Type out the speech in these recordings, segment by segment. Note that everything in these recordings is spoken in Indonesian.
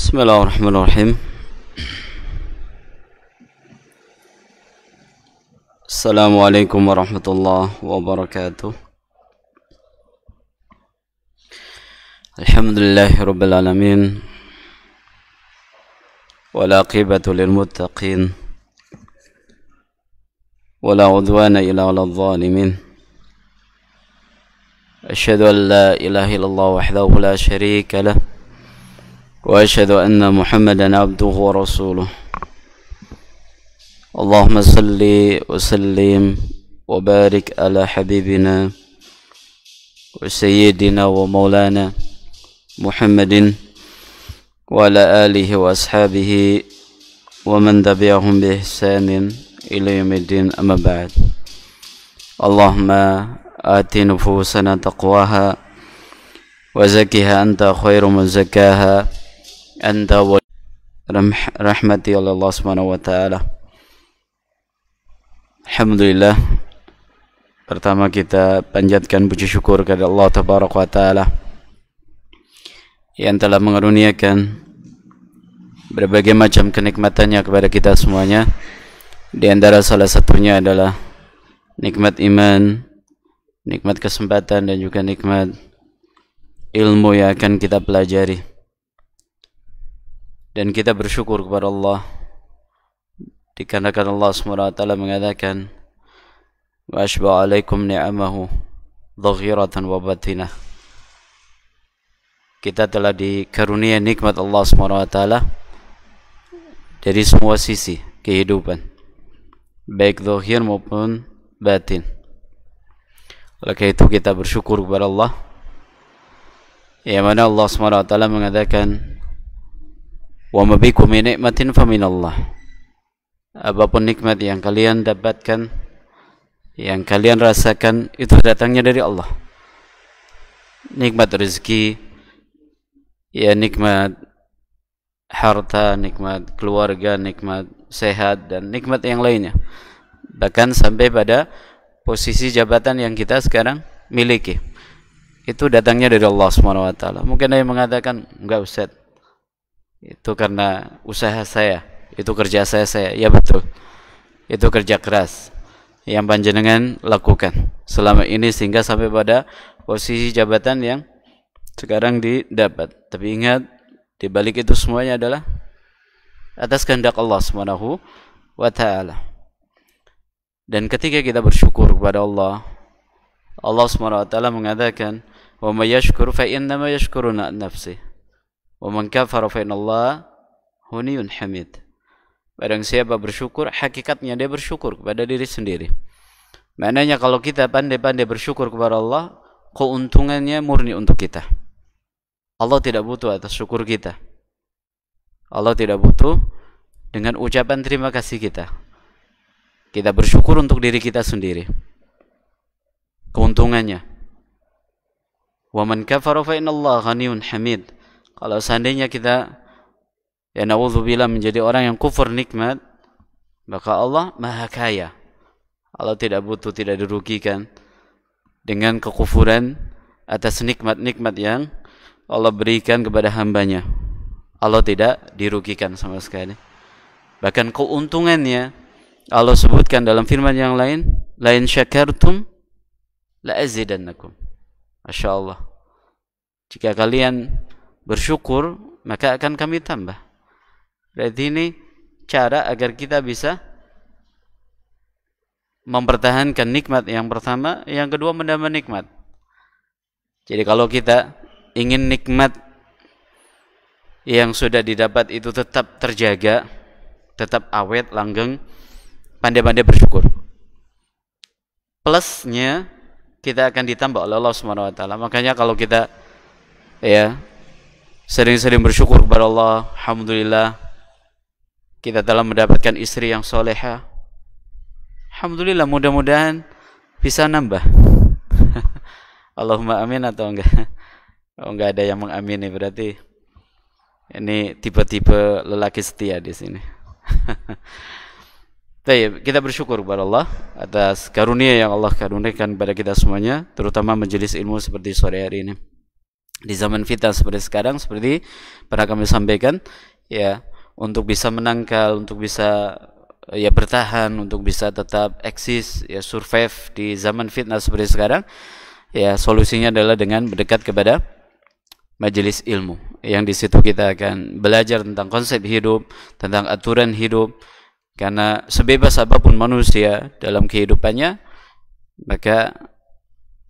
Bismillahirrahmanirrahim. Assalamualaikum warahmatullahi wabarakatuh. Alhamdulillahirabbil alamin. Wal aqibatu lil muttaqin. Wala udwana illa 'alal zalimin. Asyhadu an la ilaha illallah wahdahu la syarika lah. Wa asyhadu anna Muhammadan abduhu wa rasuluh. Allahumma salli wa sallim wa barik ala habibina wa sayyidina wa maulana Muhammadin wa ala alihi wa ashabihi wa man tabi'ahum bi ihsanin ila yaumiddin, amma ba'd. Allahumma ati nufusana taqwaha wa zakkiha anta khairu man zakkaha anta wa rahmati Allah subhanahu wa ta'ala. Alhamdulillah, pertama kita panjatkan puji syukur kepada Allah tabaraka wa ta'ala yang telah mengaruniakan berbagai macam kenikmatannya kepada kita semuanya. Di antara salah satunya adalah nikmat iman, nikmat kesempatan, dan juga nikmat ilmu yang akan kita pelajari. Dan kita bersyukur kepada Allah dikarenakan Allah SWT mengatakan wa asba'a alaikum ni'amahu dhahiratan wa batinah. Kita telah dikarunia nikmat Allah SWT dari semua sisi kehidupan, baik zahir maupun batin. Oleh karena itu kita bersyukur kepada Allah, yang mana Allah SWT mengatakan wa ma bikum min ni'matin fa minallah. Apapun nikmat yang kalian dapatkan, yang kalian rasakan, itu datangnya dari Allah. Nikmat rezeki, ya nikmat harta, nikmat keluarga, nikmat sehat, dan nikmat yang lainnya. Bahkan sampai pada posisi jabatan yang kita sekarang miliki, itu datangnya dari Allah SWT. Mungkin ada yang mengatakan, enggak Ustaz, itu karena usaha saya, itu kerja saya. Ya betul, itu kerja keras yang panjenengan lakukan selama ini sehingga sampai pada posisi jabatan yang sekarang didapat. Tapi ingat, di balik itu semuanya adalah atas kehendak Allah Subhanahu wa ta'ala. Dan ketika kita bersyukur kepada Allah, Allah Subhanahu wa ta'ala mengatakan wa may yashkur fa innama yashkuru nafsihi wa man kafara fa innallaha ghaniyyun hamid. Barang siapa bersyukur, hakikatnya dia bersyukur kepada diri sendiri. Maknanya kalau kita pandai-pandai bersyukur kepada Allah, keuntungannya murni untuk kita. Allah tidak butuh atas syukur kita. Allah tidak butuh dengan ucapan terima kasih kita. Kita bersyukur untuk diri kita sendiri. Keuntungannya. Wa man kafara fa innallaha ghaniyyun hamid. Kalau seandainya kita ya na'udzubillah menjadi orang yang kufur nikmat, maka Allah maha kaya. Allah tidak butuh, tidak dirugikan dengan kekufuran atas nikmat-nikmat yang Allah berikan kepada hambanya. Allah tidak dirugikan sama sekali. Bahkan keuntungannya Allah sebutkan dalam firman yang lain, la in syakartum la azidannakum. Masya Allah, jika kalian bersyukur maka akan kami tambah. Berarti ini cara agar kita bisa mempertahankan nikmat yang pertama, yang kedua menambah nikmat. Jadi kalau kita ingin nikmat yang sudah didapat itu tetap terjaga, tetap awet, langgeng, pandai-pandai bersyukur. Plusnya kita akan ditambah oleh Allah Subhanahu wa ta'ala. Makanya kalau kita ya sering-sering bersyukur kepada Allah, alhamdulillah kita telah mendapatkan istri yang solehah. Alhamdulillah, mudah-mudahan bisa nambah. Allahumma amin atau enggak? Oh, enggak ada yang mengamini, berarti ini tipe-tipe lelaki setia di sini. Baik, kita bersyukur kepada Allah atas karunia yang Allah karuniakan kepada kita semuanya, terutama majelis ilmu seperti sore hari ini. Di zaman fitnah seperti sekarang, seperti pernah kami sampaikan, ya, untuk bisa menangkal, untuk bisa ya bertahan, untuk bisa tetap eksis, ya survive di zaman fitnah seperti sekarang, ya solusinya adalah dengan berdekat kepada majelis ilmu, yang di situ kita akan belajar tentang konsep hidup, tentang aturan hidup. Karena sebebas apapun manusia dalam kehidupannya, maka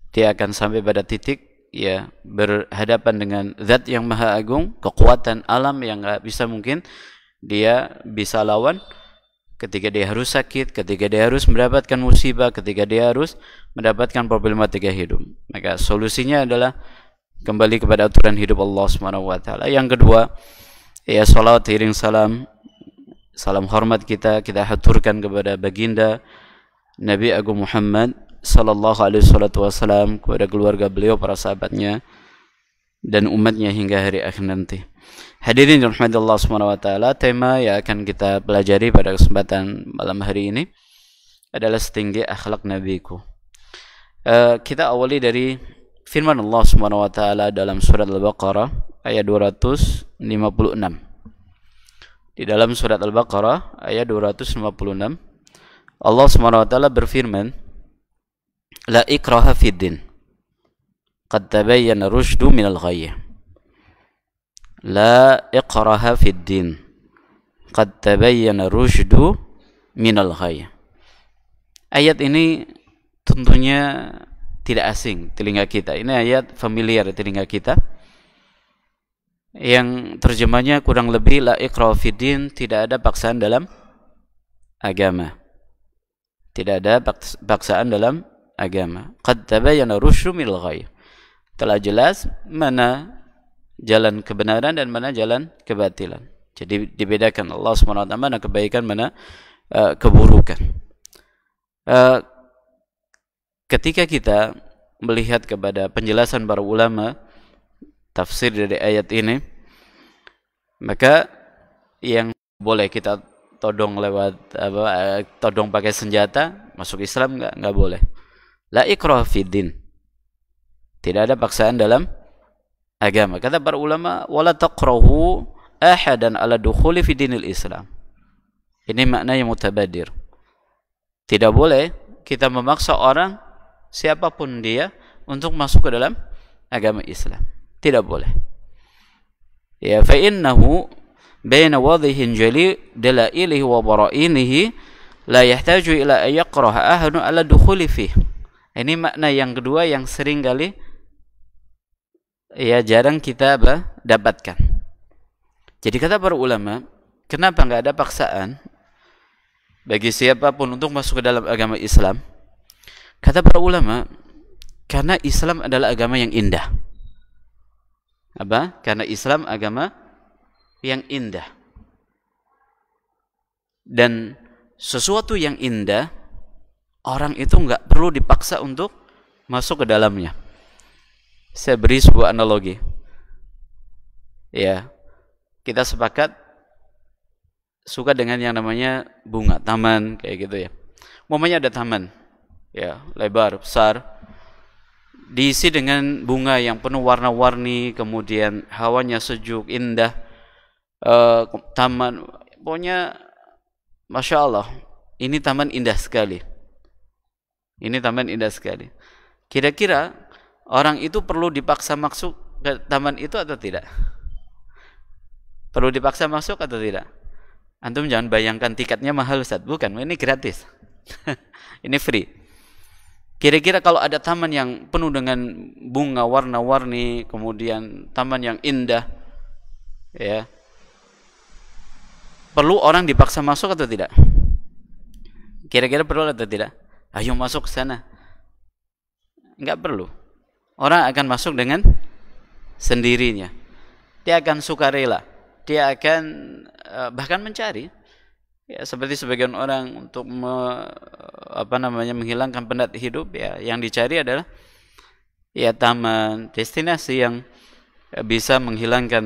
dia akan sampai pada titik ya berhadapan dengan zat yang maha agung, kekuatan alam yang nggak bisa mungkin dia bisa lawan, ketika dia harus sakit, ketika dia harus mendapatkan musibah, ketika dia harus mendapatkan problematika hidup. Maka solusinya adalah kembali kepada aturan hidup Allah Subhanahu wa taala. Yang kedua, ya salawat iring salam hormat kita haturkan kepada baginda Nabi Agung Muhammad sallallahu alaihi wasallam, kepada keluarga beliau, para sahabatnya dan umatnya hingga hari akhir nanti. Hadirin dirahmati Allah Subhanahu wa taala, tema yang akan kita pelajari pada kesempatan malam hari ini adalah setinggi akhlak nabiku. Kita awali dari firman Allah Subhanahu wa taala dalam surat Al-Baqarah ayat 256. Di dalam surat Al-Baqarah ayat 256, Allah Subhanahu wa taala berfirman, "La ikraha fid din. Qad tabayyana rusydu minal ghayy." La ikraha fid din. Qad tabayyana rusydu minal ghayy. Ayat ini tentunya tidak asing telinga kita. Ini ayat familiar di telinga kita, yang terjemahnya kurang lebih la ikraha fid din, tidak ada paksaan dalam agama. Tidak ada paksaan dalam agama. Qad tabayyana rusydu minal ghayy. Telah jelas mana jalan kebenaran dan mana jalan kebatilan. Jadi dibedakan Allah Subhanahu wa taala mana kebaikan, mana keburukan. Ketika kita melihat kepada penjelasan para ulama tafsir dari ayat ini, maka yang boleh kita todong lewat todong pakai senjata masuk Islam enggak boleh. La ikraha fid din. Tidak ada paksaan dalam agama. Kata para ulama, wala taqrahu ahadan ala dukhuli fi dinil Islam. Ini makna yang mutabadir. Tidak boleh kita memaksa orang siapapun dia untuk masuk ke dalam agama Islam. Tidak boleh. Ya, fa innahu baina wadhihin jali dalailihi wa bara'inihi la yahtaju ila an yaqraha ahadun ala dukhuli fih. Ini makna yang kedua yang sering kali ya jarang kita dapatkan. Jadi kata para ulama, kenapa enggak ada paksaan bagi siapapun untuk masuk ke dalam agama Islam? Kata para ulama, karena Islam adalah agama yang indah. Apa? Karena Islam agama yang indah. Dan sesuatu yang indah, orang itu enggak perlu dipaksa untuk masuk ke dalamnya. Saya beri sebuah analogi. Ya, kita sepakat suka dengan yang namanya bunga, taman, kayak gitu ya. Umpamanya ada taman, ya, lebar, besar, diisi dengan bunga yang penuh warna-warni, kemudian hawanya sejuk, indah, taman, pokoknya Masya Allah, ini taman indah sekali. Ini taman indah sekali. Kira-kira orang itu perlu dipaksa masuk ke taman itu atau tidak? Perlu dipaksa masuk atau tidak? Antum jangan bayangkan tiketnya mahal, Ustaz. Bukan, ini gratis. Ini free. Kira-kira kalau ada taman yang penuh dengan bunga warna-warni, kemudian taman yang indah, ya, perlu orang dipaksa masuk atau tidak? Kira-kira perlu atau tidak? Ayo masuk ke sana. Enggak perlu. Orang akan masuk dengan sendirinya. Dia akan sukarela. Dia akan bahkan mencari. Ya, seperti sebagian orang untuk menghilangkan penat hidup, ya, yang dicari adalah ya taman, destinasi yang bisa menghilangkan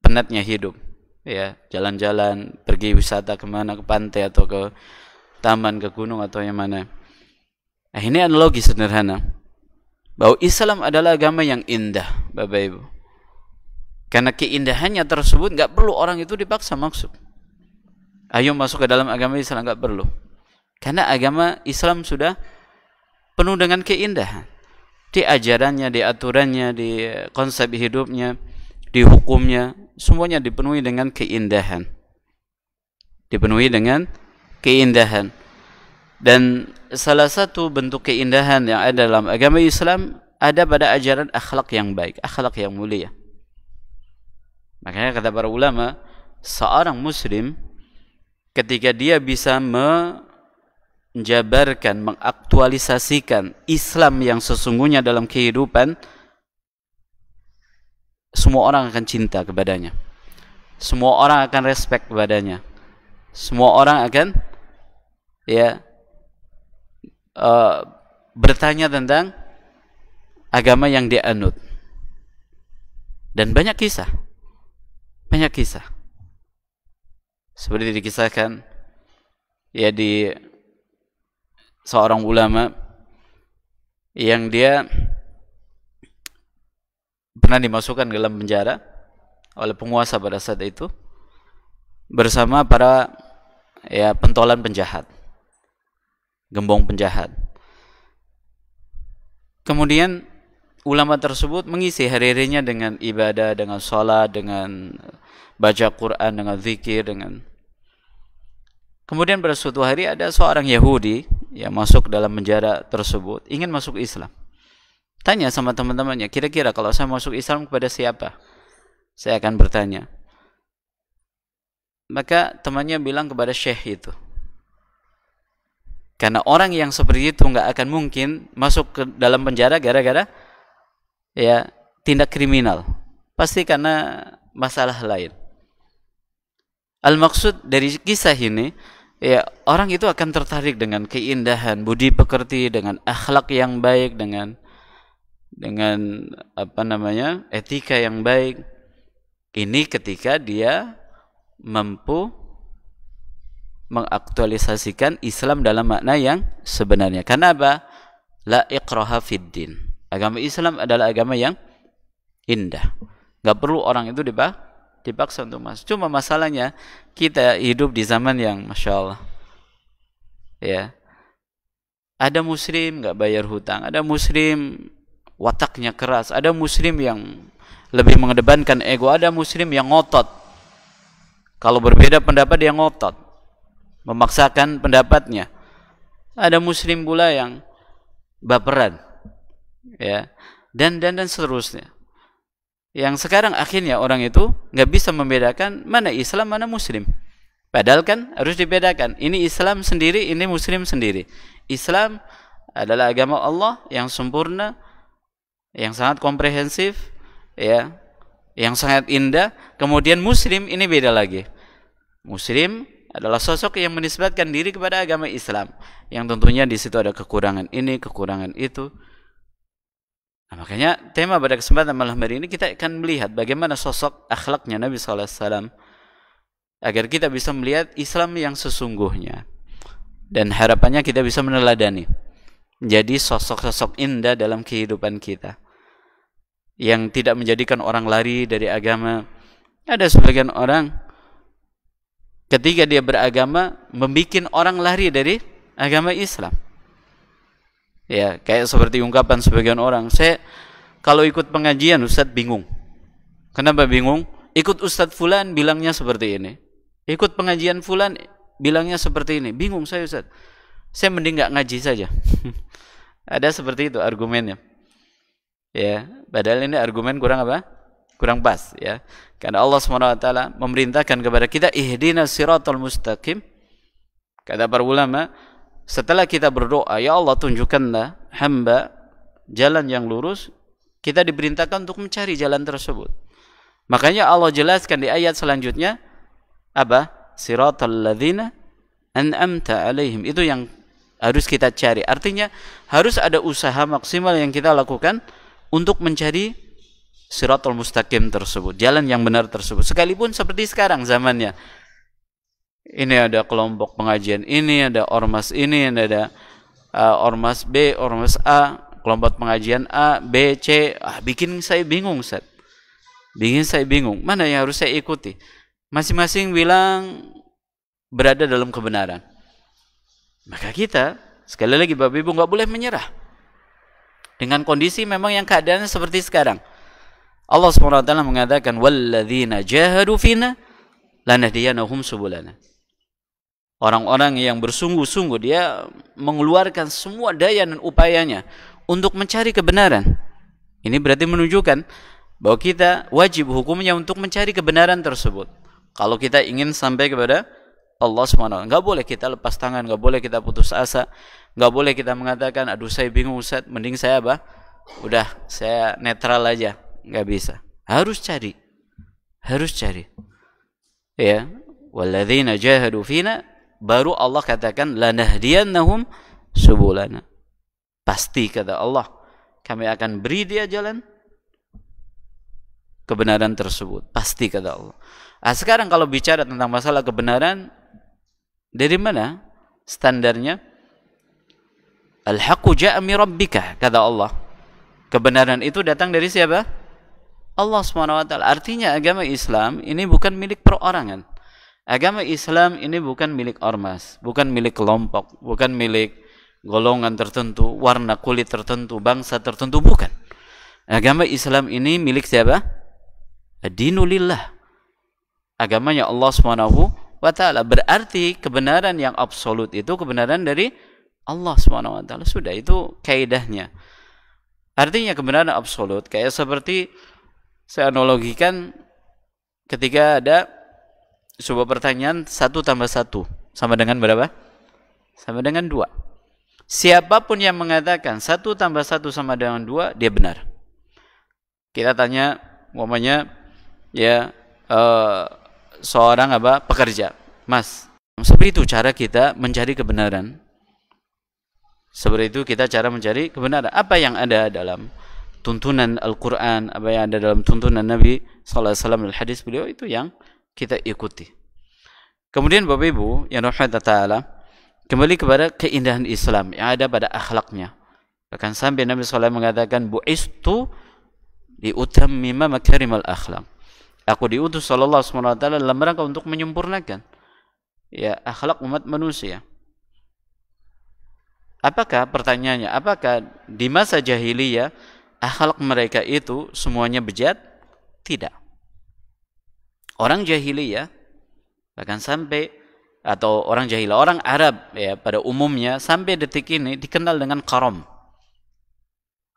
penatnya hidup. Ya, jalan-jalan, pergi wisata kemana, ke pantai atau ke taman, ke gunung atau yang mana. Nah, ini analogi sederhana. bahwa Islam adalah agama yang indah, Bapak Ibu. Karena keindahannya tersebut nggak perlu orang itu dipaksa masuk. Ayo masuk ke dalam agama Islam, nggak perlu. Karena agama Islam sudah penuh dengan keindahan. Di ajarannya, di aturannya, di konsep hidupnya, di hukumnya, semuanya dipenuhi dengan keindahan. Dipenuhi dengan keindahan. Dan salah satu bentuk keindahan yang ada dalam agama Islam ada pada ajaran akhlak yang baik, akhlak yang mulia. Makanya kata para ulama, seorang muslim ketika dia bisa menjabarkan, mengaktualisasikan Islam yang sesungguhnya dalam kehidupan, semua orang akan cinta kepadanya. Semua orang akan respect kepadanya. Semua orang akan bertanya tentang agama yang dia anut. Dan banyak kisah seperti dikisahkan di seorang ulama yang dia pernah dimasukkan ke dalam penjara oleh penguasa pada saat itu bersama para pentolan penjahat, gembong penjahat. Kemudian ulama tersebut mengisi hari-harinya dengan ibadah, dengan sholat, dengan baca Quran, dengan zikir, Kemudian pada suatu hari ada seorang Yahudi yang masuk dalam penjara tersebut, ingin masuk Islam. Tanya sama teman-temannya, kira-kira kalau saya masuk Islam kepada siapa? Saya akan bertanya. Maka temannya bilang kepada syekh itu. Karena orang yang seperti itu nggak akan mungkin masuk ke dalam penjara gara-gara tindak kriminal. Pasti karena masalah lain. Al-maksud dari kisah ini, orang itu akan tertarik dengan keindahan, budi pekerti, dengan akhlak yang baik, dengan etika yang baik. Ini ketika dia mampu mengaktualisasikan Islam dalam makna yang sebenarnya. Karena apa? La ikraha fid din. Agama Islam adalah agama yang indah. Gak perlu orang itu dipaksa untuk masuk. Cuma masalahnya kita hidup di zaman yang Masya Allah, ada muslim gak bayar hutang, ada muslim wataknya keras, ada muslim yang lebih mengedepankan ego, ada muslim yang ngotot. Kalau berbeda pendapat dia ngotot, memaksakan pendapatnya. Ada muslim pula yang baperan, dan seterusnya. Yang sekarang akhirnya orang itu nggak bisa membedakan mana Islam, mana Muslim. Padahal kan harus dibedakan. Ini Islam sendiri, ini Muslim sendiri. Islam adalah agama Allah yang sempurna, yang sangat komprehensif, yang sangat indah. Kemudian Muslim ini beda lagi. Muslim adalah sosok yang menisbatkan diri kepada agama Islam, yang tentunya di situ ada kekurangan ini, kekurangan itu. Nah, makanya tema pada kesempatan malam hari ini kita akan melihat bagaimana sosok akhlaknya Nabi SAW, agar kita bisa melihat Islam yang sesungguhnya, dan harapannya kita bisa meneladani menjadi sosok-sosok indah dalam kehidupan kita, yang tidak menjadikan orang lari dari agama. Ada sebagian orang ketika dia beragama membikin orang lari dari agama Islam. Kayak seperti ungkapan sebagian orang, saya kalau ikut pengajian Ustadz bingung. Kenapa bingung? Ikut Ustadz Fulan bilangnya seperti ini, ikut pengajian Fulan bilangnya seperti ini, bingung saya Ustadz. Saya mending gak ngaji saja. Ada seperti itu argumennya. Padahal ini argumen kurang apa? Kurang pas, Karena Allah SWT memerintahkan kepada kita, ihdinas siratal mustaqim. Kata para ulama, setelah kita berdoa, ya Allah tunjukkanlah hamba jalan yang lurus, kita diperintahkan untuk mencari jalan tersebut. Makanya Allah jelaskan di ayat selanjutnya, apa? Siratal ladzina an'amta alaihim. Itu yang harus kita cari. Artinya harus ada usaha maksimal yang kita lakukan untuk mencari siratal mustaqim tersebut, jalan yang benar tersebut. Sekalipun seperti sekarang zamannya, ini ada kelompok pengajian, ini ada ormas ini, ada ormas B, ormas A, kelompok pengajian A, B, C, bikin saya bingung, Ustaz. Bikin saya bingung, mana yang harus saya ikuti? Masing-masing bilang berada dalam kebenaran. Maka kita, sekali lagi Bapak Ibu, nggak boleh menyerah. Dengan kondisi memang yang keadaannya seperti sekarang. Allah SWT mengatakan, وَالَّذِينَ جَاهَدُوا فِينَا لَنَهْدِيَنَّهُمْ سُبُلَنَا. Orang-orang yang bersungguh-sungguh, dia mengeluarkan semua daya dan upayanya untuk mencari kebenaran. Ini berarti menunjukkan bahwa kita wajib hukumnya untuk mencari kebenaran tersebut. Kalau kita ingin sampai kepada Allah SWT, nggak boleh kita lepas tangan, nggak boleh kita putus asa, nggak boleh kita mengatakan, aduh saya bingung Ustaz, mending saya apa? Udah, saya netral aja. Nggak bisa. Harus cari. Ya, walladzina jahadu fina, baru Allah katakan lanahdiyannahum subulana. Pasti kata Allah, kami akan beri dia jalan kebenaran tersebut. Pasti kata Allah. Sekarang kalau bicara tentang masalah kebenaran, dari mana standarnya? Al-haqqu ja'a min rabbika, kata Allah. Kebenaran itu datang dari siapa? Allah SWT. Artinya agama Islam ini bukan milik perorangan. Agama Islam ini bukan milik ormas, bukan milik kelompok, bukan milik golongan tertentu, warna kulit tertentu, bangsa tertentu, bukan. Agama Islam ini milik siapa? Ad-dinu lillah. Agamanya Allah SWT. Berarti kebenaran yang absolut itu kebenaran dari Allah SWT. Sudah, itu kaidahnya. Artinya kebenaran absolut kayak seperti saya analogikan ketika ada sebuah pertanyaan 1 tambah 1 sama dengan berapa? Sama dengan 2. Siapapun yang mengatakan 1 tambah 1 sama dengan 2, dia benar. Kita tanya, umpamanya ya seorang pekerja, Mas, seperti itu cara kita mencari kebenaran. Seperti itu kita cara mencari kebenaran. Apa yang ada dalam tuntunan Al-Quran, apa yang ada dalam tuntunan Nabi SAW dan hadis beliau, itu yang kita ikuti. Kemudian Bapak Ibu yang rahmat ta'ala, kembali kepada keindahan Islam yang ada pada akhlaknya. Bahkan sampai Nabi SAW mengatakan, bu'istu liutammima makarimal akhlak. Aku diutus sallallahu alaihi wasallam dalam rangka untuk menyempurnakan ya akhlak umat manusia. Apakah pertanyaannya, apakah di masa jahiliyah akhlak mereka itu semuanya bejat? Tidak. Orang jahiliyah bahkan sampai, atau orang jahiliyah, orang Arab ya pada umumnya sampai detik ini dikenal dengan karam.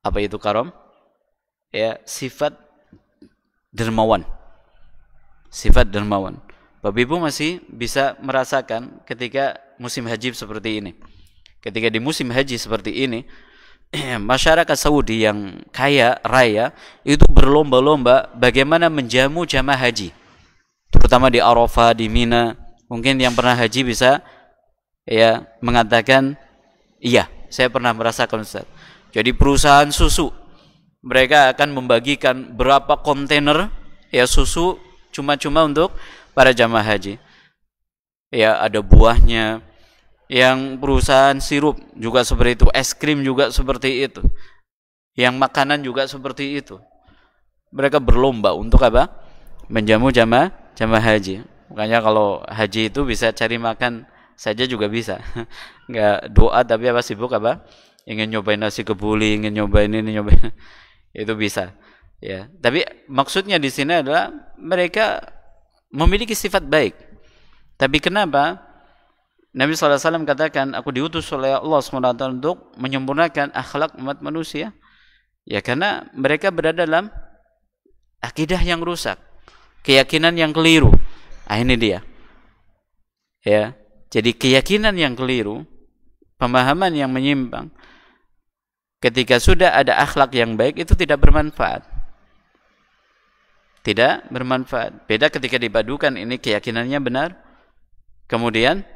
Apa itu karam? Ya, sifat dermawan. Sifat dermawan. Bapak Ibu masih bisa merasakan ketika musim haji seperti ini. Ketika di musim haji seperti ini, masyarakat Saudi yang kaya raya itu berlomba-lomba bagaimana menjamu jamaah haji, terutama di Arafah, di Mina. Mungkin yang pernah haji bisa ya mengatakan, iya, saya pernah merasakan, Ustaz. Jadi perusahaan susu, mereka akan membagikan berapa kontainer ya susu cuma-cuma untuk para jamaah haji. Ya, ada buahnya. Yang perusahaan sirup juga seperti itu, es krim juga seperti itu, yang makanan juga seperti itu. Mereka berlomba untuk apa? Menjamu jamaah haji. Makanya kalau haji itu bisa cari makan saja juga bisa. Enggak doa tapi sibuk ingin nyobain nasi kebuli, ingin nyobain ini, nyobain itu bisa. Ya, tapi maksudnya di sini adalah mereka memiliki sifat baik. Tapi kenapa Nabi SAW katakan, aku diutus oleh Allah SWT untuk menyempurnakan akhlak umat manusia? Ya karena mereka berada dalam akidah yang rusak, keyakinan yang keliru. Ini dia. Ya, jadi keyakinan yang keliru, pemahaman yang menyimpang, ketika sudah ada akhlak yang baik itu tidak bermanfaat. Tidak bermanfaat. Beda ketika dipadukan ini keyakinannya benar, kemudian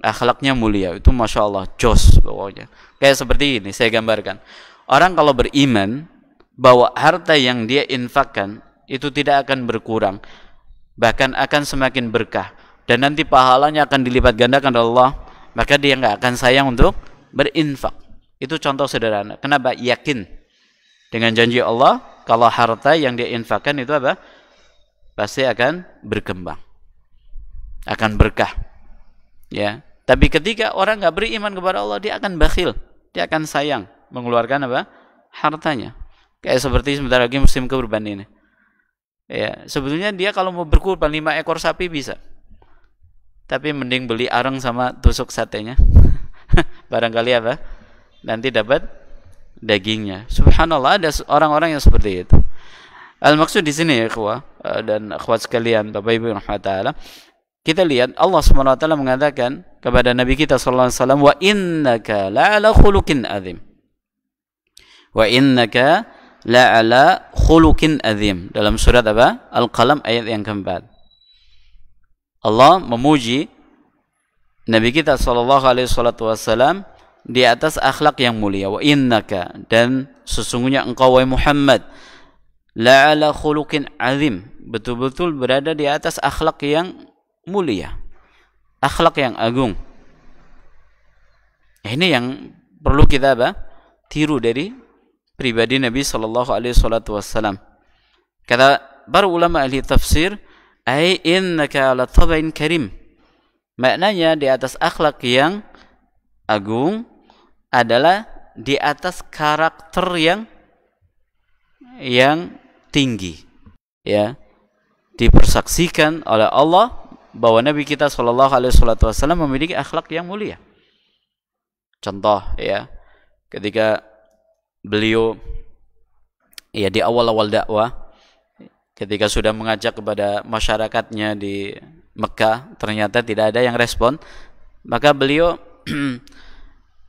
akhlaknya mulia, itu Masya Allah, jos pokoknya. Kayak seperti ini saya gambarkan. Orang kalau beriman bahwa harta yang dia infakkan itu tidak akan berkurang, bahkan akan semakin berkah, dan nanti pahalanya akan dilipat gandakan oleh Allah, maka dia nggak akan sayang untuk berinfak. Itu contoh sederhana. Kenapa? Yakin dengan janji Allah kalau harta yang dia infakkan itu apa? Pasti akan berkembang, akan berkah. Ya. Tapi ketika orang nggak beriman kepada Allah, dia akan bakhil, dia akan sayang mengeluarkan apa? Hartanya. Kayak seperti sebentar lagi musim kurban ini. Ya, sebetulnya dia kalau mau berkurban 5 ekor sapi bisa. Tapi mending beli areng sama tusuk satenya. Barangkali apa? Nanti dapat dagingnya. Subhanallah, ada orang-orang yang seperti itu. Al-maksud di sini ya ikhwah dan akhwat sekalian, Bapak Ibu rahmatullah, kita lihat Allah Subhanahu wa taala mengatakan kepada Nabi kita sallallahu alaihi wasallam, wa innaka la'ala khuluqin azim. Wa innaka la'ala khuluqin azim. Dalam surat apa? Al-Qalam ayat yang keempat. Allah memuji Nabi kita sallallahu alaihi wasallam di atas akhlak yang mulia. Wa innaka, dan sesungguhnya engkau wahai Muhammad, la'ala khuluqin azim, betul-betul berada di atas akhlak yang mulia, akhlak yang agung. Ini yang perlu kita apa? Tiru dari pribadi Nabi sallallahu alaihi wasallam. Kata para ulama ahli tafsir, ai innaka ala tabain karim. Maknanya di atas akhlak yang agung adalah di atas karakter yang tinggi, ya, dipersaksikan oleh Allah bahwa Nabi kita sallallahu alaihi wasallam memiliki akhlak yang mulia. Contoh, ya, ketika beliau ya di awal-awal dakwah, ketika sudah mengajak kepada masyarakatnya di Mekah, ternyata tidak ada yang respon, maka beliau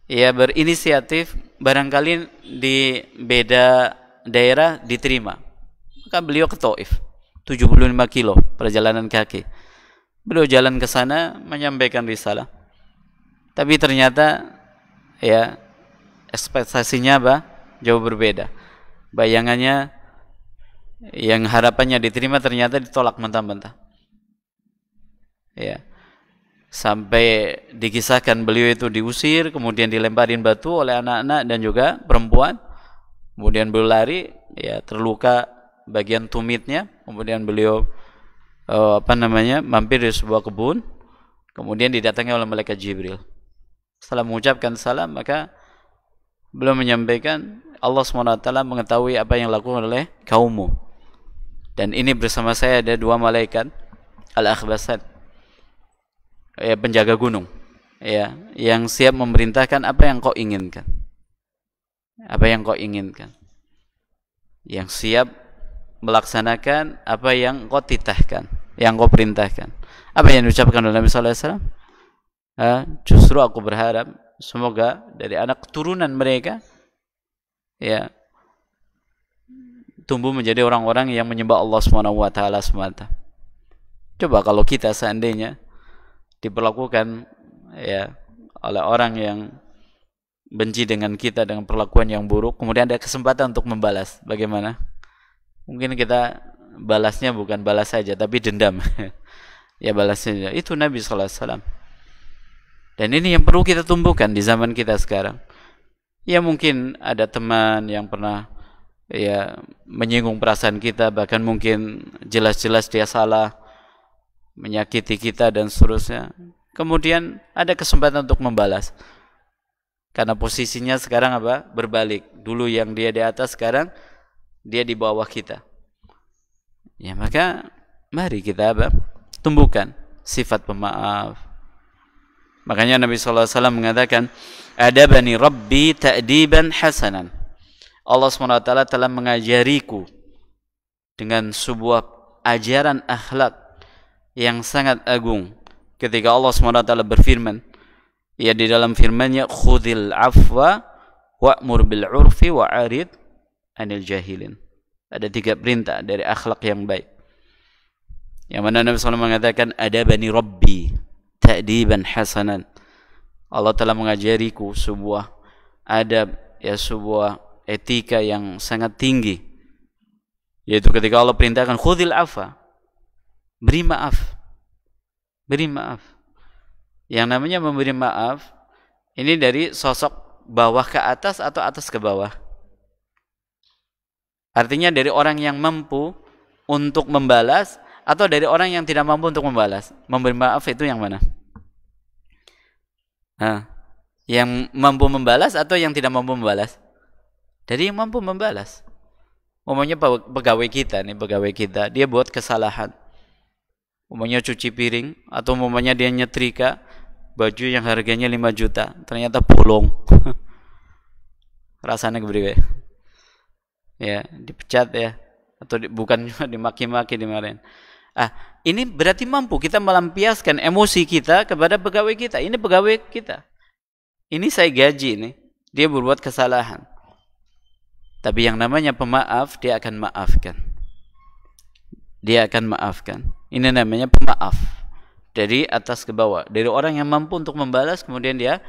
ya berinisiatif barangkali di beda daerah diterima. Maka beliau ke Taif, 75 kilo perjalanan kaki. Beliau jalan ke sana menyampaikan risalah. Tapi ternyata ya ekspektasinya apa? Jauh berbeda. Bayangannya yang harapannya diterima ternyata ditolak mentah-mentah. Ya. Sampai dikisahkan beliau itu diusir, kemudian dilemparin batu oleh anak-anak dan juga perempuan. Kemudian beliau lari, ya, terluka bagian tumitnya. Kemudian beliau mampir di sebuah kebun. Kemudian didatangi oleh malaikat Jibril. Setelah mengucapkan salam, maka beliau menyampaikan, Allah SWT mengetahui apa yang dilakukan oleh kaummu. Dan ini bersama saya ada 2 malaikat, al-akhbasat, ya, penjaga gunung, ya, yang siap memerintahkan apa yang kau inginkan. Apa yang kau inginkan. Yang siap melaksanakan apa yang kau titahkan, yang kau perintahkan. Apa yang diucapkan oleh Nabi sallallahu alaihi wasallam? Justru aku berharap semoga dari anak keturunan mereka, ya, tumbuh menjadi orang-orang yang menyembah Allah Subhanahu wa taala semata. Coba kalau kita seandainya diperlakukan, ya, oleh orang yang benci dengan kita dengan perlakuan yang buruk, kemudian ada kesempatan untuk membalas, bagaimana? Mungkin kita balasnya bukan balas saja, tapi dendam. Ya, balasnya itu Nabi sallallahu alaihi wasallam. Dan ini yang perlu kita tumbuhkan di zaman kita sekarang. Ya, mungkin ada teman yang pernah, ya, menyinggung perasaan kita, bahkan mungkin jelas-jelas dia salah, menyakiti kita dan seterusnya. Kemudian ada kesempatan untuk membalas. Karena posisinya sekarang apa? Berbalik. Dulu yang dia di atas, sekarang dia di bawah kita. Ya, maka mari kita apa? Tumbuhkan sifat pemaaf. Makanya Nabi sallallahu alaihi wasallam mengatakan, adabani rabbi ta'diban hasanan. Allah SWT telah mengajariku dengan sebuah ajaran akhlak yang sangat agung. Ketika Allah SWT berfirman, ya, di dalam firman-Nya, khudhil afwa wa'mur bil 'urfi wa'arid 'anil jahilin. Ada 3 perintah dari akhlak yang baik. Yang mana Nabi SAW mengatakan, adabani rabbi ta'diban hasanan. Allah telah mengajariku sebuah adab, ya, sebuah etika yang sangat tinggi. Yaitu ketika Allah perintahkan khudhil afwa, beri maaf. Beri maaf. Yang namanya memberi maaf ini dari sosok bawah ke atas atau atas ke bawah? Artinya dari orang yang mampu untuk membalas atau dari orang yang tidak mampu untuk membalas? Memberi maaf itu yang mana? Yang mampu membalas atau yang tidak mampu membalas? Dari yang mampu membalas. Umumnya pegawai kita, dia buat kesalahan. Umumnya cuci piring atau umumnya dia nyetrika baju yang harganya 5 juta, ternyata bolong. Rasanya kepriwe? Ya, dipecat ya, atau bukan dimaki-maki, dimarahin. Ini berarti mampu kita melampiaskan emosi kita kepada pegawai kita. Ini pegawai kita. Ini saya gaji ini. Dia berbuat kesalahan. Tapi yang namanya pemaaf, dia akan maafkan. Dia akan maafkan. Ini namanya pemaaf. Dari atas ke bawah. Dari orang yang mampu untuk membalas, kemudian dia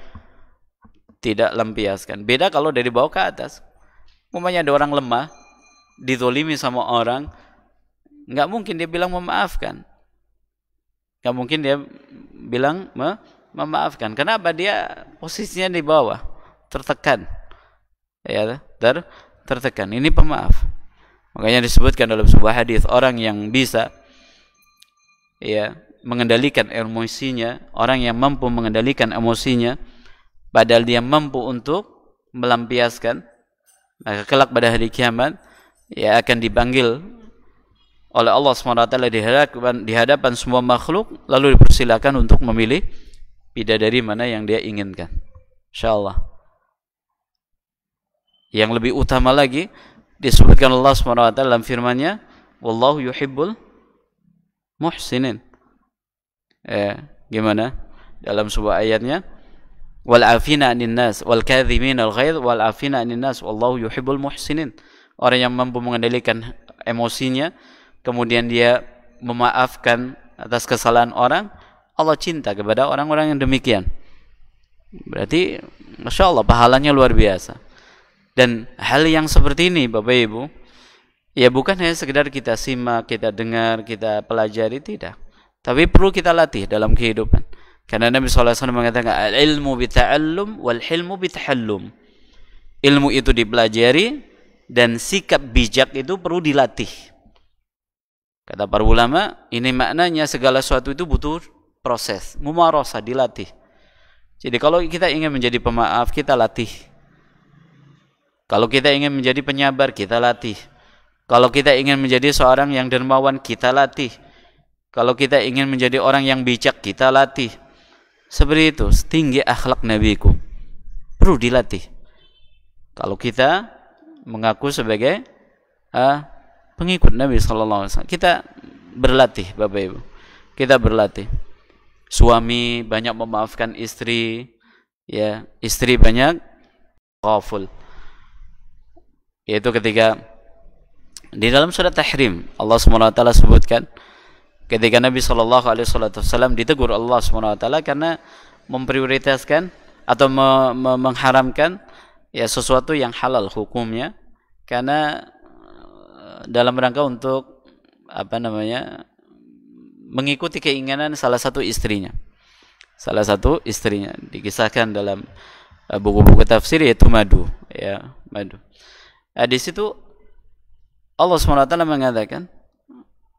tidak lampiaskan. Beda kalau dari bawah ke atas. Umpamanya ada orang lemah, dizolimi sama orang, nggak mungkin dia bilang memaafkan. Nggak mungkin dia bilang memaafkan. Kenapa? Dia posisinya di bawah, tertekan. Ya, tertekan. Ini pemaaf. Makanya disebutkan dalam sebuah hadis, orang yang bisa ya mengendalikan emosinya, orang yang mampu mengendalikan emosinya, padahal dia mampu untuk melampiaskan, maka kelak pada hari kiamat ya akan dipanggil oleh Allah SWT di hadapan semua makhluk, lalu dipersilakan untuk memilih bidadari mana yang dia inginkan. Insyaallah. Yang lebih utama lagi disebutkan Allah SWT dalam firman-Nya, wallahu yuhibbul muhsinin. Gimana? Dalam sebuah ayatnya, wal afina 'anil nas wal kadhimin al ghaidh wal afina 'anil nas wallahu yuhibbul muhsinin. Orang yang mampu mengendalikan emosinya, kemudian dia memaafkan atas kesalahan orang, Allah cinta kepada orang-orang yang demikian. Berarti Masya Allah pahalanya luar biasa. Dan hal yang seperti ini Bapak Ibu, ya bukan hanya sekedar kita simak, kita dengar, kita pelajari, tidak. Tapi perlu kita latih dalam kehidupan. Karena Nabi SAW mengatakan, al-ilmu bita'allum wal-hilmu bitahallum. Ilmu itu dipelajari dan sikap bijak itu perlu dilatih. Kata para ulama, ini maknanya segala sesuatu itu butuh proses, mumarasah, dilatih. Jadi kalau kita ingin menjadi pemaaf, kita latih. Kalau kita ingin menjadi penyabar, kita latih. Kalau kita ingin menjadi seorang yang dermawan, kita latih. Kalau kita ingin menjadi orang yang bijak, kita latih. Seperti itu, tinggi akhlak nabiku. Perlu dilatih. Kalau kita mengaku sebagai pengikut Nabi SAW, kita berlatih, Bapak Ibu. Kita berlatih. Suami banyak memaafkan istri, ya, istri banyak ghaful. Yaitu ketika di dalam surat Tahrim Allah SWT sebutkan ketika Nabi SAW ditegur Allah SWT karena memprioritaskan atau mengharamkan ya sesuatu yang halal hukumnya, karena dalam rangka untuk mengikuti keinginan salah satu istrinya. Dikisahkan dalam buku-buku tafsir, yaitu madu. Di situ Allah SWT mengatakan,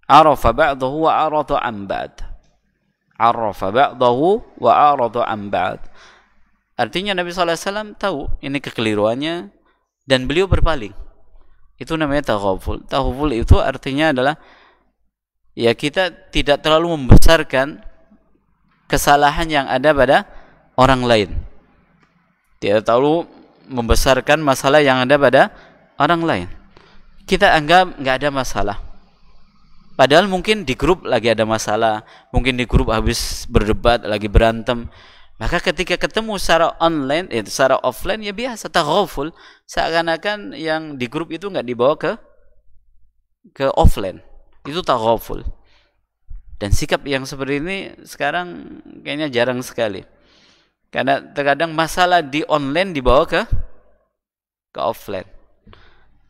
arafa ba'dahu wa arada an ba'd. Arafa ba'dahu wa arada an ba'd. Artinya Nabi SAW tahu ini kekeliruannya dan beliau berpaling. Itu namanya taghaful. Taghaful itu artinya adalah ya kita tidak terlalu membesarkan kesalahan yang ada pada orang lain. Tidak terlalu membesarkan masalah yang ada pada orang lain. Kita anggap nggak ada masalah. Padahal mungkin di grup lagi ada masalah, mungkin di grup habis berdebat, lagi berantem. Maka ketika ketemu secara online, secara offline, ya biasa, taghaful. Seakan-akan yang di grup itu nggak dibawa ke offline. Itu taghaful. Dan sikap yang seperti ini sekarang kayaknya jarang sekali. Karena terkadang masalah di online dibawa ke offline.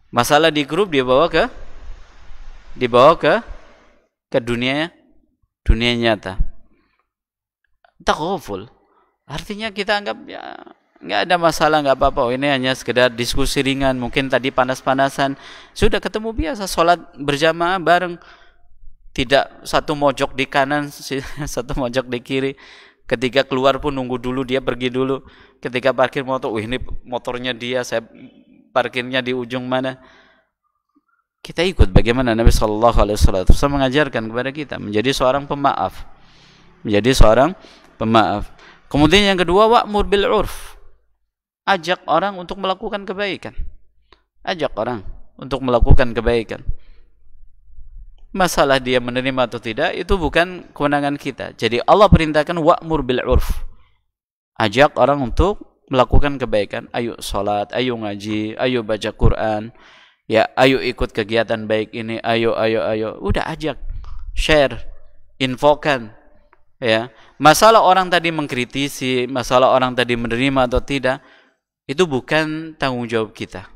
Masalah di grup dibawa ke dunia nyata. Taghaful. Artinya kita anggap ya nggak ada masalah, nggak apa-apa. Ini hanya sekedar diskusi ringan, mungkin tadi panas-panasan, sudah ketemu biasa, sholat berjamaah bareng, tidak satu mojok di kanan, satu mojok di kiri. Ketika keluar pun nunggu dulu, dia pergi dulu. Ketika parkir motor, ini motornya dia, saya parkirnya di ujung mana. Kita ikut bagaimana Nabi Shallallahu Alaihi Wasallam mengajarkan kepada kita menjadi seorang pemaaf, menjadi seorang pemaaf. Kemudian yang kedua, wa'mur bil urf, ajak orang untuk melakukan kebaikan, ajak orang untuk melakukan kebaikan. Masalah dia menerima atau tidak itu bukan kewenangan kita. Jadi Allah perintahkan wa'mur bil urf, ajak orang untuk melakukan kebaikan. Ayo sholat, ayo ngaji, ayo baca Quran, ya, ayo ikut kegiatan baik ini, ayo, udah ajak, share, infokan, ya. Masalah orang tadi mengkritisi, masalah orang tadi menerima atau tidak, itu bukan tanggung jawab kita.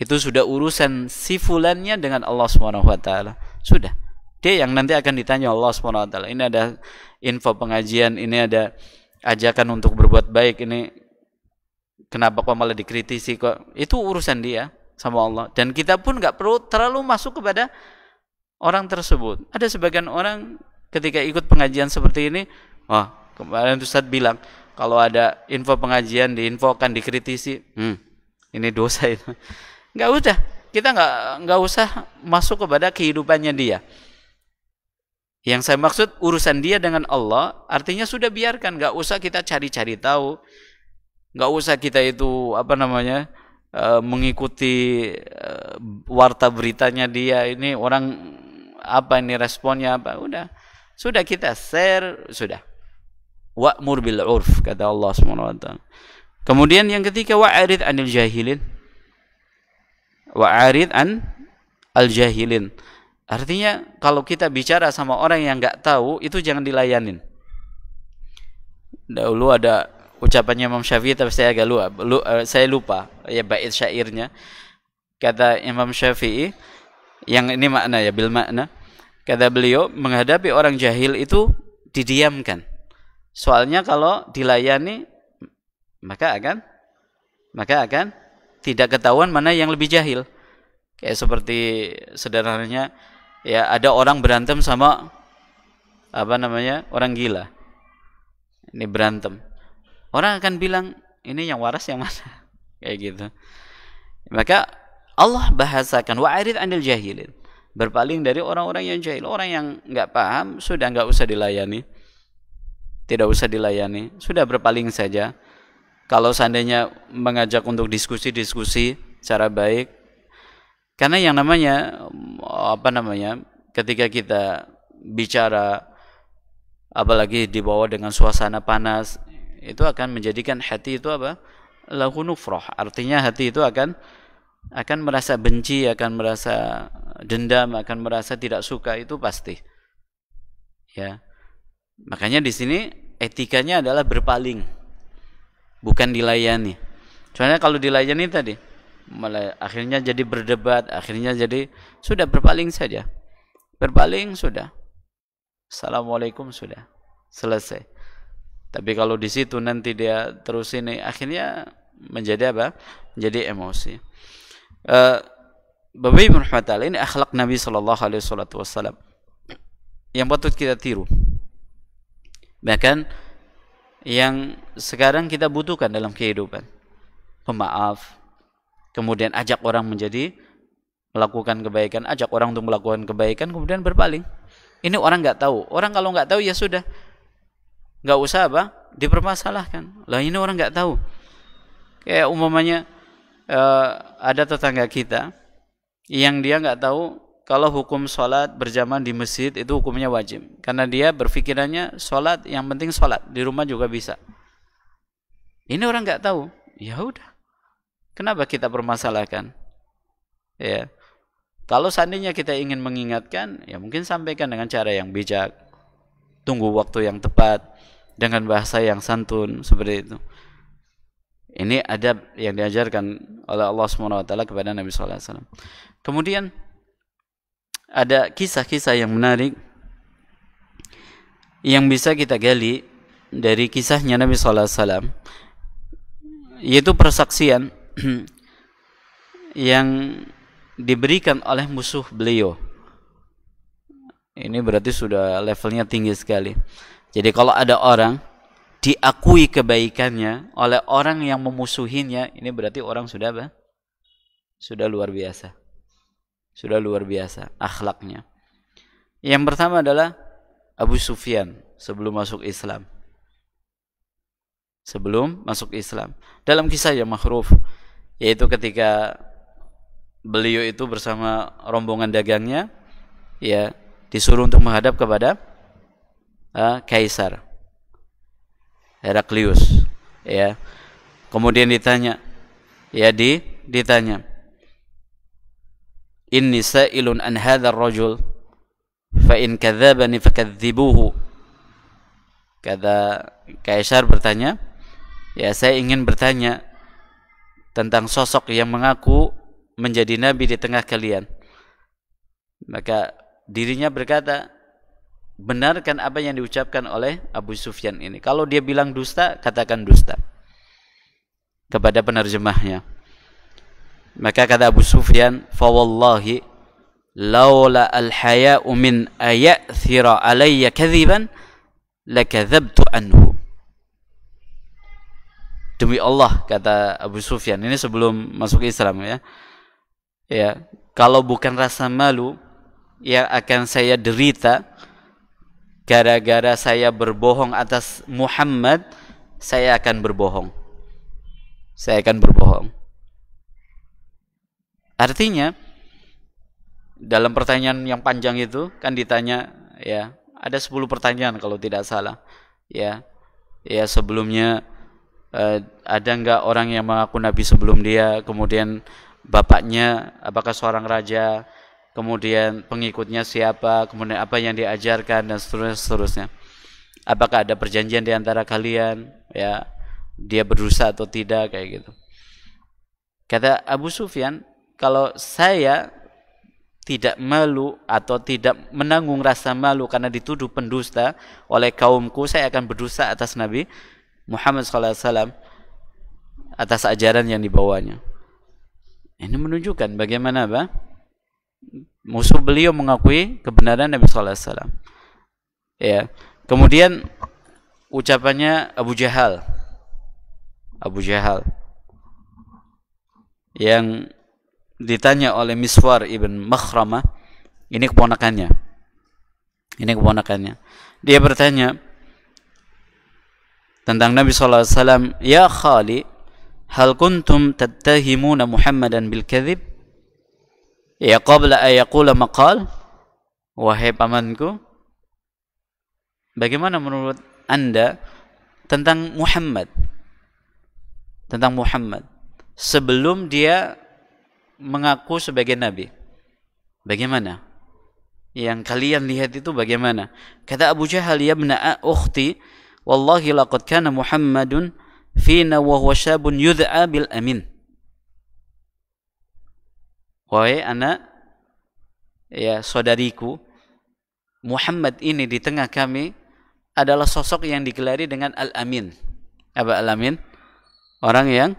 Itu sudah urusan si fulannya dengan Allah Subhanahu wa taala. Sudah. Dia yang nanti akan ditanya Allah Subhanahu wa taala. Ini ada info pengajian, ini ada ajakan untuk berbuat baik, ini kenapa kok malah dikritisi kok? Itu urusan dia sama Allah. Dan kita pun nggak perlu terlalu masuk kepada orang tersebut. Ada sebagian orang ketika ikut pengajian seperti ini, wah, kemarin Ustaz bilang kalau ada info pengajian diinfokan, dikritisi, ini dosa itu. Nggak usah, kita nggak usah masuk kepada kehidupannya dia. Yang saya maksud urusan dia dengan Allah, artinya sudah biarkan, nggak usah kita cari-cari tahu. Nggak usah kita itu mengikuti warta beritanya dia, ini orang apa, ini responnya apa, udah sudah kita share, sudah. Wa'mur bil urf, kata Allah Subhanahu wa taala. Kemudian yang ketiga, wa'arid anil jahilin, wa'arid an al jahilin, artinya kalau kita bicara sama orang yang nggak tahu itu jangan dilayanin. Dahulu ada ucapannya Imam Syafi'i, tapi saya agak lupa ya bait syairnya. Kata Imam Syafi'i, yang ini makna ya, bil makna, kata beliau, menghadapi orang jahil itu didiamkan. Soalnya kalau dilayani maka akan tidak ketahuan mana yang lebih jahil. Kayak seperti sederhananya ya, ada orang berantem sama orang gila. Ini berantem. Orang akan bilang, ini yang waras yang mana? Kayak gitu. Maka Allah bahasakan wa'arid anil jahilin, berpaling dari orang-orang yang jahil. Orang yang enggak paham sudah enggak usah dilayani. Tidak usah dilayani, sudah berpaling saja. Kalau seandainya mengajak untuk diskusi secara baik, karena yang namanya ketika kita bicara apalagi dibawa dengan suasana panas, itu akan menjadikan hati itu lahu nufrah, artinya hati itu akan merasa benci, akan merasa dendam, akan merasa tidak suka, itu pasti. Ya. Makanya di sini etikanya adalah berpaling, bukan dilayani. Soalnya kalau dilayani tadi malah akhirnya jadi berdebat, akhirnya jadi sudah berpaling saja. Berpaling sudah. Assalamualaikum sudah. Selesai. Tapi kalau di situ nanti dia terus ini, akhirnya menjadi menjadi emosi. Bapak Ibu rahmatullah, ini akhlak Nabi sallallahu alaihi wasallam yang patut kita tiru. Bahkan yang sekarang kita butuhkan dalam kehidupan. Pemaaf. Kemudian ajak orang melakukan kebaikan, ajak orang untuk melakukan kebaikan, kemudian berpaling. Ini orang nggak tahu. Orang kalau nggak tahu ya sudah, nggak usah dipermasalahkan. Lah ini orang nggak tahu. Kayak umpamanya ada tetangga kita yang dia nggak tahu kalau hukum sholat berjamaah di masjid itu hukumnya wajib. Karena dia berpikirannya sholat, yang penting sholat, di rumah juga bisa. Ini orang nggak tahu. Ya udah, kenapa kita permasalahkan? Ya, kalau seandainya kita ingin mengingatkan, ya mungkin sampaikan dengan cara yang bijak, tunggu waktu yang tepat, dengan bahasa yang santun, seperti itu. Ini adab yang diajarkan oleh Allah SWT kepada Nabi SAW. Kemudian ada kisah-kisah yang menarik yang bisa kita gali dari kisahnya Nabi sallallahu alaihi wasallam, yaitu persaksian yang diberikan oleh musuh beliau. Ini berarti sudah levelnya tinggi sekali. Jadi kalau ada orang diakui kebaikannya oleh orang yang memusuhinya, ini berarti orang sudah apa? Sudah luar biasa. Sudah luar biasa akhlaknya. Yang pertama adalah Abu Sufyan sebelum masuk Islam. Sebelum masuk Islam. Dalam kisah yang makhruf, yaitu ketika beliau itu bersama rombongan dagangnya, ya, disuruh untuk menghadap kepada Kaisar Heraklius, ya. Kemudian ditanya, ditanya, inni sa'ilun an hadzal rajul fa in kadzabani fakadzibuhu. Kata Kaisar bertanya, ya, saya ingin bertanya tentang sosok yang mengaku menjadi nabi di tengah kalian. Maka dirinya berkata, benarkan apa yang diucapkan oleh Abu Sufyan ini. Kalau dia bilang dusta, katakan dusta kepada penerjemahnya. Maka kata Abu Sufyan, fa wallahi laula al-haya'u min ayathira alayya kadhiban lakadzabtu anhu. Demi Allah, kata Abu Sufyan, ini sebelum masuk Islam, ya. Ya, kalau bukan rasa malu yang akan saya derita gara-gara saya berbohong atas Muhammad, saya akan berbohong. Saya akan berbohong. Artinya dalam pertanyaan yang panjang itu kan ditanya, ya, ada 10 pertanyaan kalau tidak salah. Ya, sebelumnya ada enggak orang yang mengaku nabi sebelum dia, kemudian bapaknya apakah seorang raja, kemudian pengikutnya siapa, kemudian apa yang diajarkan, dan seterusnya. Apakah ada perjanjian di antara kalian, ya, dia berdosa atau tidak, kayak gitu. Kata Abu Sufyan, kalau saya tidak malu atau tidak menanggung rasa malu karena dituduh pendusta oleh kaumku, saya akan berdosa atas Nabi Muhammad SAW, atas ajaran yang dibawanya. Ini menunjukkan bagaimana musuh beliau mengakui kebenaran Nabi SAW. Ya. Kemudian ucapannya Abu Jahal yang ditanya oleh Miswar ibn Makhramah, ini keponakannya. Dia bertanya tentang Nabi SAW, ya khali, hal kuntum tattahimuna Muhammadan bil kadhib? Ya qabla ayaqula maqal. Wahai pamanku, bagaimana menurut Anda tentang Muhammad? Sebelum dia mengaku sebagai nabi. Bagaimana? Yang kalian lihat itu bagaimana? Kata Abu Jahal, ya ibna ukhti, wallahi laqad kana Muhammadun fina wa huwa syabun yud'a bil amin. Wahai anak, ya, saudariku, Muhammad ini di tengah kami adalah sosok yang digelari dengan al-amin. Apa al-amin? Orang yang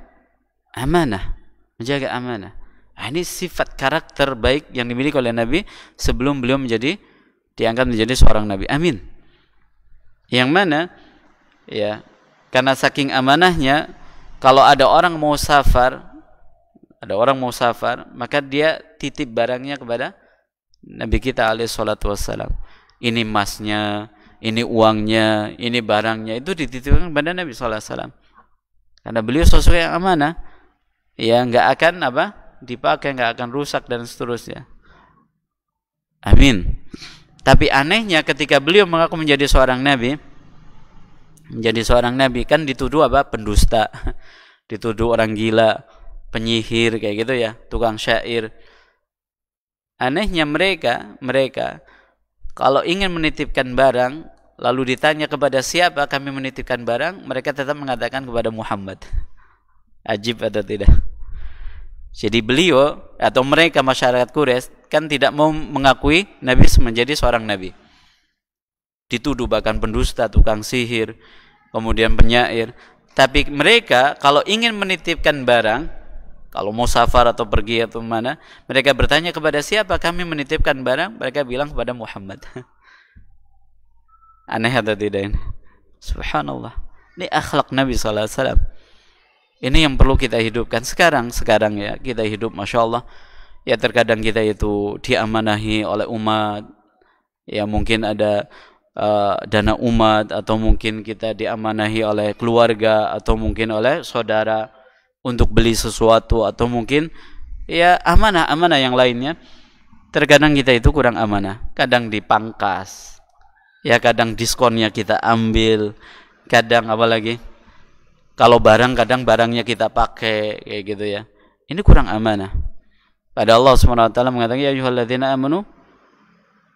amanah, menjaga amanah. Ini sifat karakter baik yang dimiliki oleh Nabi sebelum beliau diangkat menjadi seorang Nabi. Amin. Yang mana, ya, karena saking amanahnya, kalau ada orang mau safar, maka dia titip barangnya kepada Nabi kita alaihi salatu wassalam. Ini emasnya, ini uangnya, ini barangnya, itu dititipkan kepada Nabi sallallahu alaihi wasallam. Karena beliau sosok yang amanah, ya, enggak akan dipakai, enggak akan rusak dan seterusnya. Amin. Tapi anehnya ketika beliau mengaku menjadi seorang nabi, kan dituduh pendusta, dituduh orang gila, penyihir, kayak gitu, ya, tukang syair. Anehnya mereka kalau ingin menitipkan barang lalu ditanya kepada siapa kami menitipkan barang, mereka tetap mengatakan kepada Muhammad. Ajib atau tidak? Jadi beliau atau mereka masyarakat Quraisy kan tidak mau mengakui Nabi menjadi seorang nabi. Dituduh bahkan pendusta, tukang sihir, kemudian penyair. Tapi mereka kalau ingin menitipkan barang, kalau mau safar atau pergi atau mana, mereka bertanya kepada siapa kami menitipkan barang, mereka bilang kepada Muhammad. Aneh atau tidak ini? Subhanallah. Ini akhlak Nabi sallallahu alaihi wasallam. Ini yang perlu kita hidupkan sekarang ya, kita hidup Masya Allah. Ya terkadang kita itu diamanahi oleh umat, ya mungkin ada dana umat, atau mungkin kita diamanahi oleh keluarga, atau mungkin oleh saudara untuk beli sesuatu, atau mungkin ya amanah yang lainnya. Terkadang kita itu kurang amanah, kadang dipangkas, ya kadang diskonnya kita ambil, kadang apa lagi, kalau barang kadang barangnya kita pakai kayak gitu ya. Ini kurang amanah. Pada Allah Subhanahu wa taala mengatakan ya ayyuhalladzina amanu,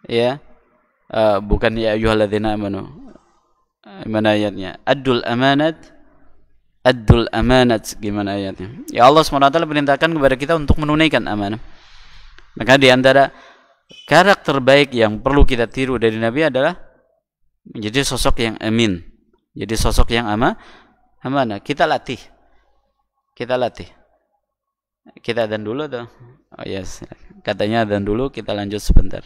ya bukan ya ayyuhalladzina amanu, mana ayatnya? Addul amanat, gimana ayatnya? Ya Allah Subhanahu wa taala perintahkan kepada kita untuk menunaikan amanah. Maka di antara karakter baik yang perlu kita tiru dari Nabi adalah menjadi sosok yang amin, jadi sosok yang amanah. Kita latih. Kita adzan dulu tuh. Oh yes, katanya adzan dulu, kita lanjut sebentar.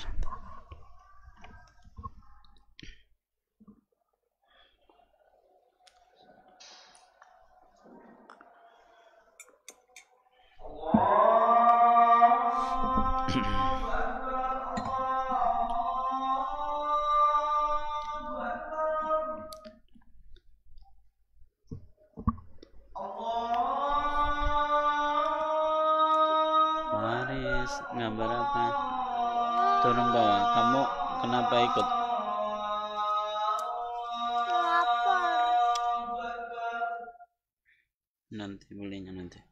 Ngabar apa? Turun bawah. Kamu kenapa ikut? Nanti belinya nanti.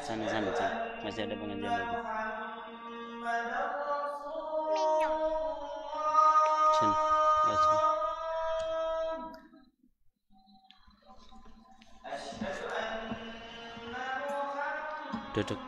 Sana, masih ada pengajian lagi. Sini, ya sini. Duduk.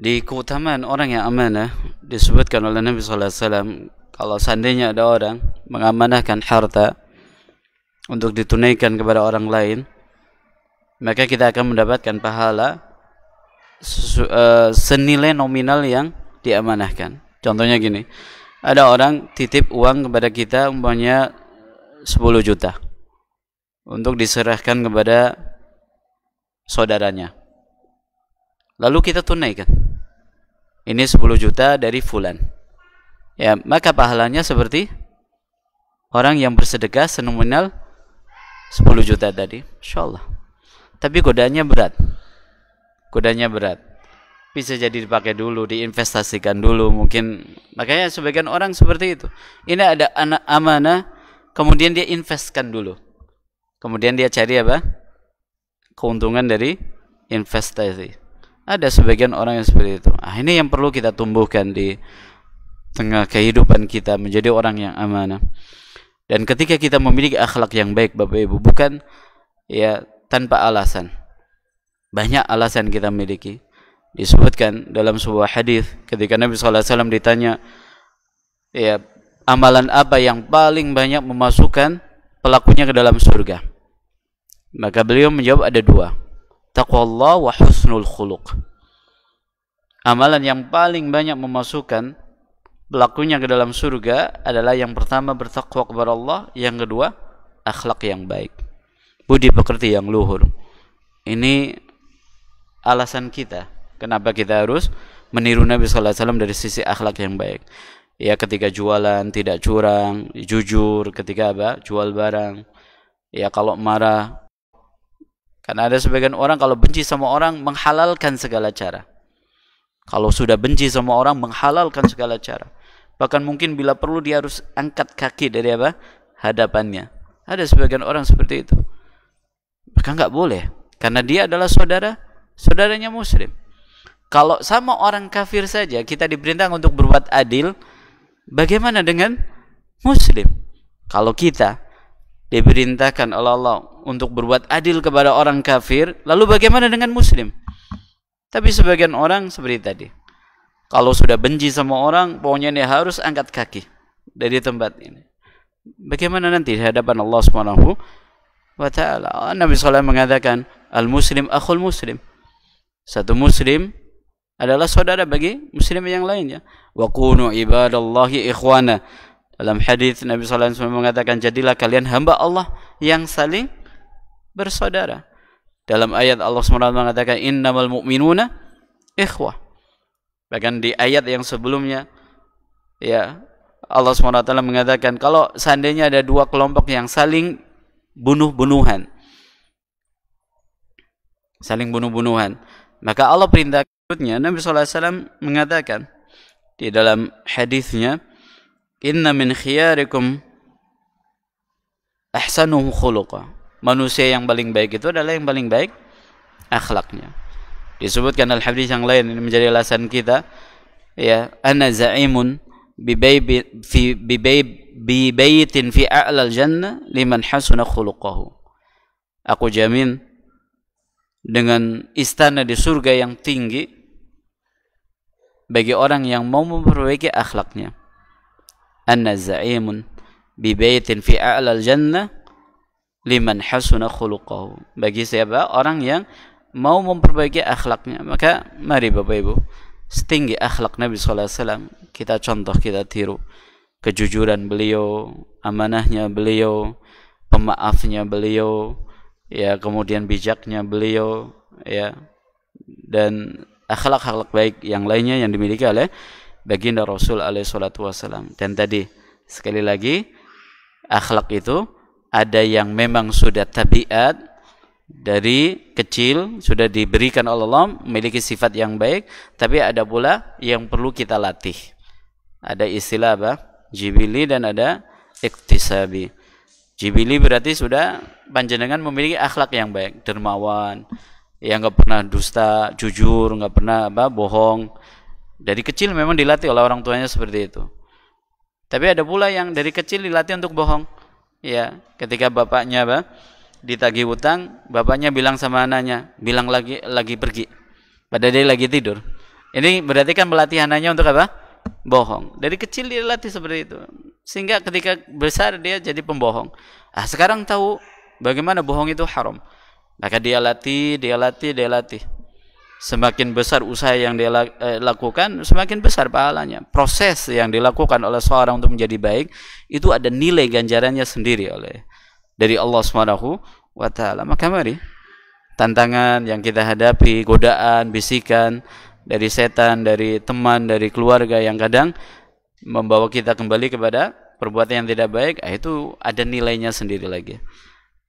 Di keutamaan orang yang amanah disebutkan oleh Nabi sallallahu alaihi wasallam, kalau seandainya ada orang mengamanahkan harta untuk ditunaikan kepada orang lain, maka kita akan mendapatkan pahala senilai nominal yang diamanahkan. Contohnya gini, ada orang titip uang kepada kita umpamanya 10 juta untuk diserahkan kepada saudaranya. Lalu kita tunaikan. Ini 10 juta dari fulan. Ya, maka pahalanya seperti orang yang bersedekah senominal 10 juta tadi, insyaallah. Tapi godaannya berat. Godaannya berat. Bisa jadi dipakai dulu, diinvestasikan dulu mungkin. Makanya sebagian orang seperti itu. Ini ada anak amanah, kemudian dia investkan dulu. Kemudian dia cari apa? Keuntungan dari investasi. Ada sebagian orang yang seperti itu. Ini yang perlu kita tumbuhkan di tengah kehidupan kita, menjadi orang yang amanah. Dan ketika kita memiliki akhlak yang baik, Bapak Ibu, bukan ya tanpa alasan. Banyak alasan kita miliki. Disebutkan dalam sebuah hadis ketika Nabi SAW ditanya, ya, amalan apa yang paling banyak memasukkan pelakunya ke dalam surga? Maka beliau menjawab ada dua, taqwallah wa husnul khuluq. Amalan yang paling banyak memasukkan pelakunya ke dalam surga adalah yang pertama bertakwa kepada Allah, yang kedua akhlak yang baik, budi pekerti yang luhur. Ini alasan kita kenapa kita harus meniru Nabi SAW dari sisi akhlak yang baik. Ya, ketika jualan tidak curang, jujur ketika jual barang. Ya, kalau marah, karena ada sebagian orang kalau benci sama orang menghalalkan segala cara. Kalau sudah benci sama orang menghalalkan segala cara. Bahkan mungkin bila perlu dia harus angkat kaki dari hadapannya. Ada sebagian orang seperti itu. Maka enggak boleh, karena dia adalah saudaranya muslim. Kalau sama orang kafir saja kita diperintah untuk berbuat adil, bagaimana dengan muslim? Kalau kita diperintahkan oleh Allah untuk berbuat adil kepada orang kafir, lalu bagaimana dengan muslim? Tapi sebagian orang seperti tadi, kalau sudah benci sama orang, pokoknya dia harus angkat kaki dari tempat ini. Bagaimana nanti di hadapan Allah Subhanahu wa ta'ala? Nabi SAW mengatakan, al-muslim akhul muslim. Satu muslim adalah saudara bagi muslim yang lainnya. Wa kunu ibadallahi ikhwana. Dalam hadis Nabi SAW mengatakan, jadilah kalian hamba Allah yang saling bersaudara. Dalam ayat Allah SWT mengatakan, innamal mu'minuna ikhwah. Bahkan di ayat yang sebelumnya, ya, Allah SWT mengatakan, kalau seandainya ada dua kelompok yang saling bunuh-bunuhan, maka Allah perintah berikutnya, Nabi SAW mengatakan di dalam hadisnya, inna min khiyarikum ahsanuhum khuluqa. Manusia yang paling baik itu adalah yang paling baik akhlaknya. Disebutkan dalam hadis yang lain, ini menjadi alasan kita, ya, ana za'imun bi baitin fi a'lal jannah liman hasuna khuluquhu. Aku jamin dengan istana di surga yang tinggi bagi orang yang mau memperbaiki akhlaknya. Anna za'imun bi baitin fi a'lal jannah liman hasuna khuluquhu. Bagi siapa? Orang yang mau memperbaiki akhlaknya. Maka mari Bapak Ibu, setinggi akhlak Nabi SAW kita contoh, kita tiru. Kejujuran beliau, amanahnya beliau, pemaafnya beliau, ya, kemudian bijaknya beliau, ya, dan akhlak-akhlak baik yang lainnya yang dimiliki oleh baginda Rasul alaihi salatu wasallam. Dan tadi sekali lagi, akhlak itu ada yang memang sudah tabiat dari kecil, sudah diberikan oleh Allah, memiliki sifat yang baik, tapi ada pula yang perlu kita latih. Ada istilah jibili dan ada iktisabi. Jibili berarti sudah panjenengan memiliki akhlak yang baik, dermawan, yang enggak pernah dusta, jujur, enggak pernah bohong. Dari kecil memang dilatih oleh orang tuanya seperti itu. Tapi ada pula yang dari kecil dilatih untuk bohong. Ya, ketika bapaknya ditagih utang, bapaknya bilang sama anaknya, bilang lagi pergi, padahal dia lagi tidur. Ini berarti kan melatih anaknya untuk bohong. Dari kecil dia latih seperti itu, sehingga ketika besar dia jadi pembohong. Sekarang tahu bagaimana bohong itu haram, maka dia latih. Semakin besar usaha yang dia lakukan, semakin besar pahalanya. Proses yang dilakukan oleh seorang untuk menjadi baik itu ada nilai ganjarannya sendiri dari Allah Subhanahu wa ta'ala. Maka mari, tantangan yang kita hadapi, godaan, bisikan dari setan, dari teman, dari keluarga yang kadang membawa kita kembali kepada perbuatan yang tidak baik, itu ada nilainya sendiri lagi.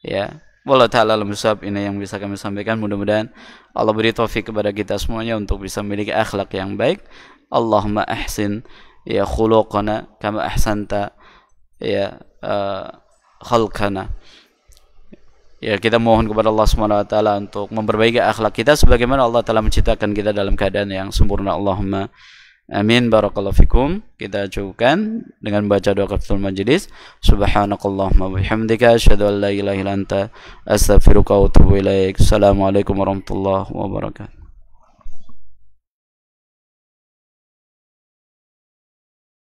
Ya, wallahu taala alam bisawab. Ini yang bisa kami sampaikan. Mudah-mudahan Allah beri taufik kepada kita semuanya untuk bisa memiliki akhlak yang baik. Allahumma ahsin ya khuluqana kama ahsanta ya khalqana. Ya, kita mohon kepada Allah Subhanahu wa taala untuk memperbaiki akhlak kita sebagaimana Allah telah menciptakan kita dalam keadaan yang sempurna. Allahumma amin. Barakallahu fikum. Kita cukupkan dengan baca doa kafaratul majlis. Subhanakallahumma wa bihamdika asyhadu an la ilaha illa anta astaghfiruka wa atubu ilaik. Assalamualaikum warahmatullahi wabarakatuh.